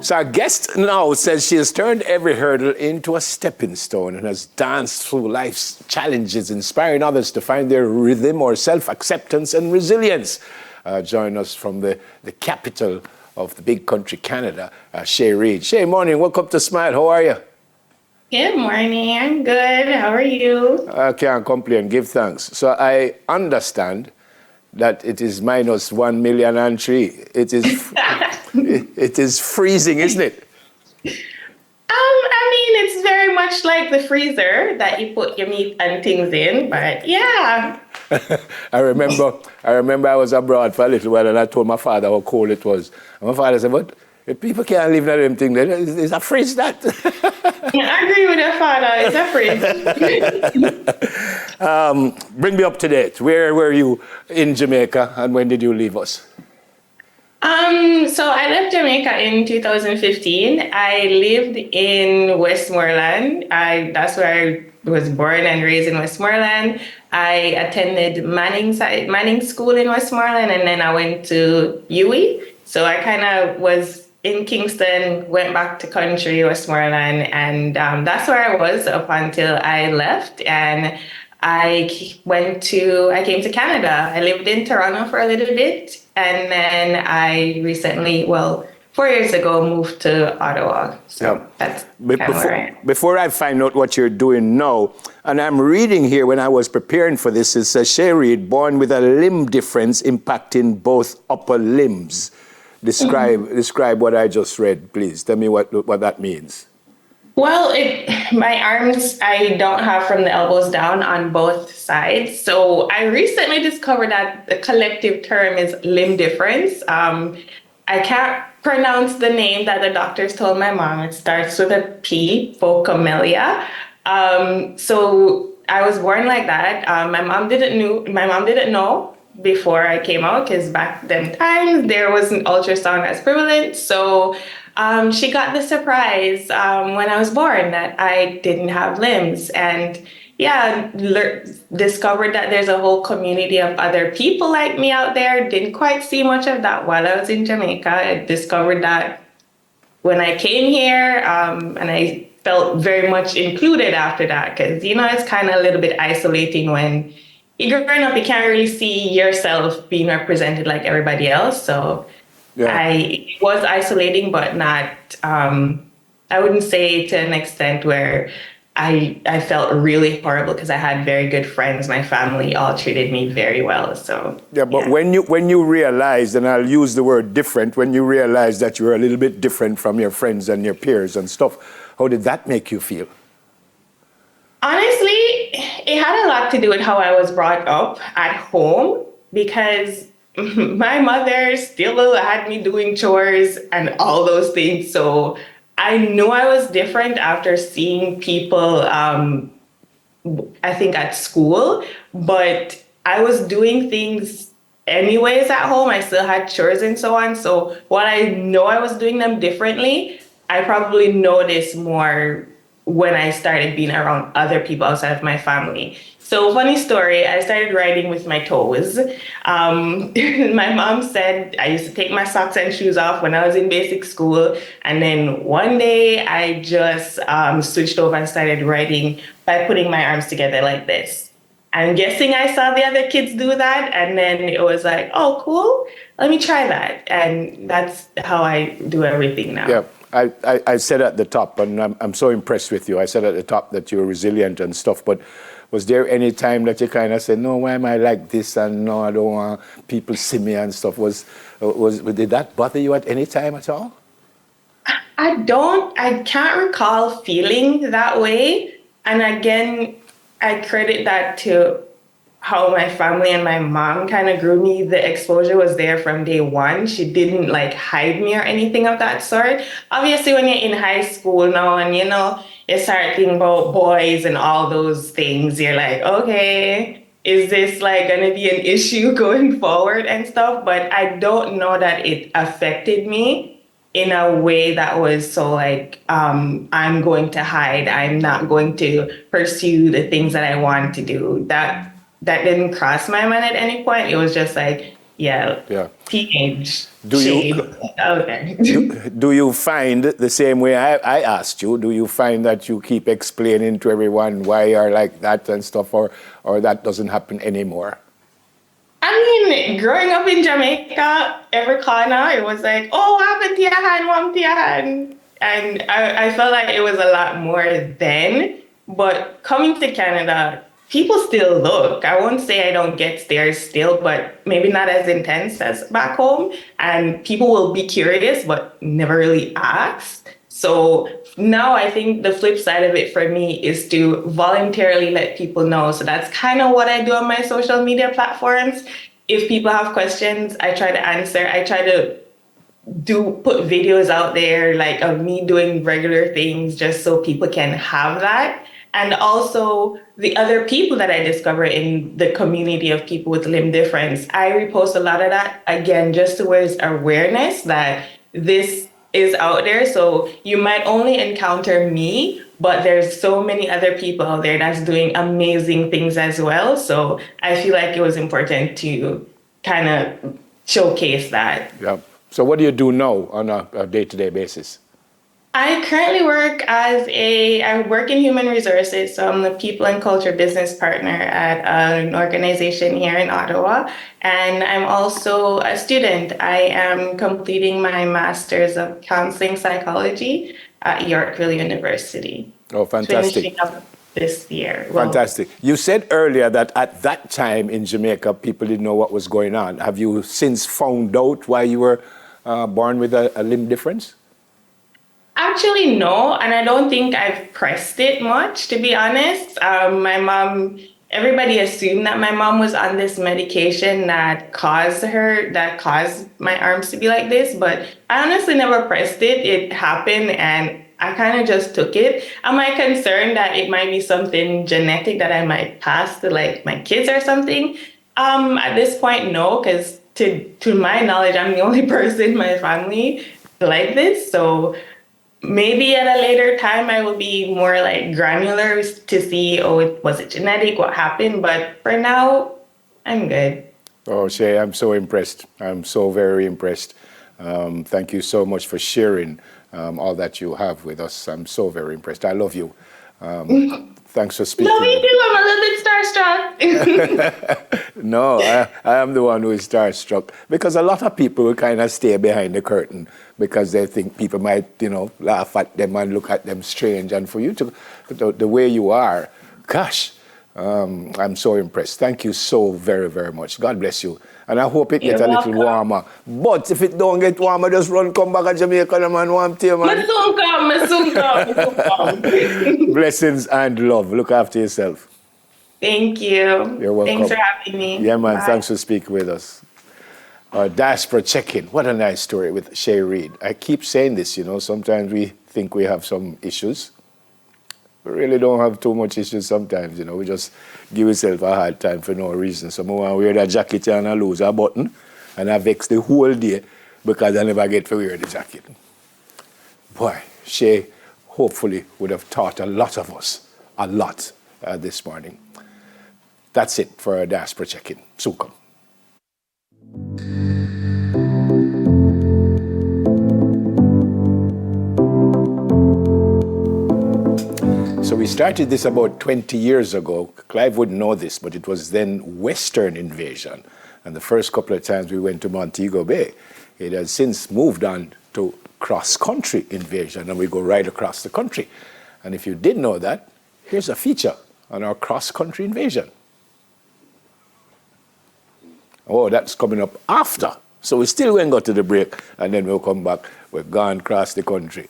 So our guest now says she has turned every hurdle into a stepping stone and has danced through life's challenges, inspiring others to find their rhythm or self-acceptance and resilience. Join us from the capital of the big country, Canada, Shay Reid. Shay, morning. Welcome to Smile. How are you? Good morning. I'm good. How are you? I can't complain. Give thanks. So I understand that it is minus 1,000,003. It is, it is freezing, isn't it? I mean, it's very much like the freezer that you put your meat and things in, but yeah. I remember I was abroad for a little while and I told my father how cold it was. And my father said, "But if people can't live in them thing, then it's a freeze that." I agree with your father. It's a freeze. Bring me up to date. Where were you in Jamaica and when did you leave us? So I left Jamaica in 2015. I lived in Westmoreland. That's where I was born and raised in Westmoreland. I attended Manning School in Westmoreland, and then I went to UWI. So I kind of was in Kingston, went back to country, Westmoreland, and that's where I was up until I left. And I came to Canada. I lived in Toronto for a little bit, and then I recently, 4 years ago, moved to Ottawa. So that's kind of where I am. Before I find out what you're doing now, and I'm reading here when I was preparing for this, it says Shay Reid, born with a limb difference impacting both upper limbs. Describe what I just read, please. Tell me what that means. Well, my arms, I don't have from the elbows down on both sides. So I recently discovered that the collective term is limb difference. I can't pronounce the name that the doctors told my mom. It starts with a P, phocomelia. So I was born like that. My mom didn't know before I came out, because back then times there wasn't ultrasound as prevalent. So she got the surprise when I was born that I didn't have limbs, and discovered that there's a whole community of other people like me out there. Didn't quite see much of that while I was in Jamaica. I discovered that when I came here, and I felt very much included after that, because it's kind of a little bit isolating when you're growing up. You can't really see yourself being represented like everybody else. So it was isolating, but not, I wouldn't say to an extent where I felt really horrible, because I had very good friends. My family all treated me very well. So when you realized, and I'll use the word different, when you realized that you were a little bit different from your friends and your peers and stuff, how did that make you feel? Honestly, it had a lot to do with how I was brought up at home, because my mother still had me doing chores and all those things. So I knew I was different after seeing people, I think at school, but I was doing things anyways at home. I still had chores and so on. So while I know I was doing them differently, I probably noticed more when I started being around other people outside of my family. So funny story, I started writing with my toes. My mom said I used to take my socks and shoes off when I was in basic school. And then one day I just switched over and started writing by putting my arms together like this. I'm guessing I saw the other kids do that. And then it was like, oh, cool, let me try that. And that's how I do everything now. Yeah. I said at the top, and I'm so impressed with you. I said at the top that you're resilient and stuff, but was there any time that you kind of said, no, why am I like this? And no, I don't want people see me and stuff. Did that bother you at any time at all? I can't recall feeling that way. And again, I credit that to how my family and my mom kind of grew me. The exposure was there from day one. She didn't hide me or anything of that sort. Obviously, when you're in high school now and you start thinking about boys and all those things, you're like, okay, is this going to be an issue going forward and stuff? But I don't know that it affected me in a way that was so I'm going to hide. I'm not going to pursue the things that I want to do. That didn't cross my mind at any point. It was just Yeah. Yeah. Teenage Do you- shade. Okay. Do you find the same way I asked you? Do you find that you keep explaining to everyone why you're like that and stuff, or that doesn't happen anymore? I mean, growing up in Jamaica, every corner, it was like, oh, what happened to your hand? What happened to your hand? And I felt like it was a lot more then. But coming to Canada, people still look. I won't say I don't get stares still, but maybe not as intense as back home. And people will be curious, but never really ask. So now I think the flip side of it for me is to voluntarily let people know. So that's kind of what I do on my social media platforms. If people have questions, I try to answer. I try to put videos out there like of me doing regular things just so people can have that. And also the other people that I discover in the community of people with limb difference, I repost a lot of that again just to raise awareness that this is out there. So you might only encounter me, but there's so many other people out there that's doing amazing things as well. So I feel like it was important to kind of showcase that. Yeah. So what do you do now on a day-to-day basis? I currently I work in human resources, so I'm the people and culture business partner at an organization here in Ottawa. And I'm also a student. I am completing my master's of counseling psychology at Yorkville University. Oh, fantastic. Finishing up this year. Fantastic. You said earlier that at that time in Jamaica, people didn't know what was going on. Have you since found out why you were born with a limb difference? Actually, no, and I don't think I've pressed it much, to be honest. My mom, everybody assumed that my mom was on this medication that caused my arms to be like this, but I honestly never pressed it. It happened, and I kind of just took it. Am I concerned that it might be something genetic that I might pass to like my kids or something? At this point, no, because to my knowledge, I'm the only person in my family like this, so. Maybe at a later time, I will be more like granular to see, was it genetic? What happened? But for now, I'm good. Oh, Shay, I'm so impressed. I'm so very impressed. Thank you so much for sharing all that you have with us. I'm so very impressed. I love you. Thanks for speaking. Love you too. I'm a little bit starstruck. No, I am the one who is starstruck because a lot of people will kind of stay behind the curtain because they think people might, laugh at them and look at them strange. And for you to, the way you are, gosh, I'm so impressed. Thank you so very, very much. God bless you. And I hope it gets a little warmer. But if it don't get warmer, just come back to Jamaica, man. Warm tea, man. Me soon come. Blessings and love. Look after yourself. Thank you. You're welcome. Thanks for having me. Yeah, man. Bye. Thanks for speaking with us. Diaspora check-in. What a nice story with Shay Reid. I keep saying this, sometimes we think we have some issues. We really don't have too much issues sometimes, We just give ourselves a hard time for no reason. So I want to wear that jacket and I lose a button and I vex the whole day because I never get to wear the jacket. Boy, Shay hopefully would have taught a lot of us a lot this morning. That's it for our Diaspora check-in. Sukam. So we started this about 20 years ago. Clive wouldn't know this, but it was then Western invasion. And the first couple of times we went to Montego Bay, it has since moved on to cross-country invasion, and we go right across the country. And if you didn't know that, here's a feature on our cross-country invasion. Oh, that's coming up after. So we still won't go to the break, and then we'll come back. We're gone across the country.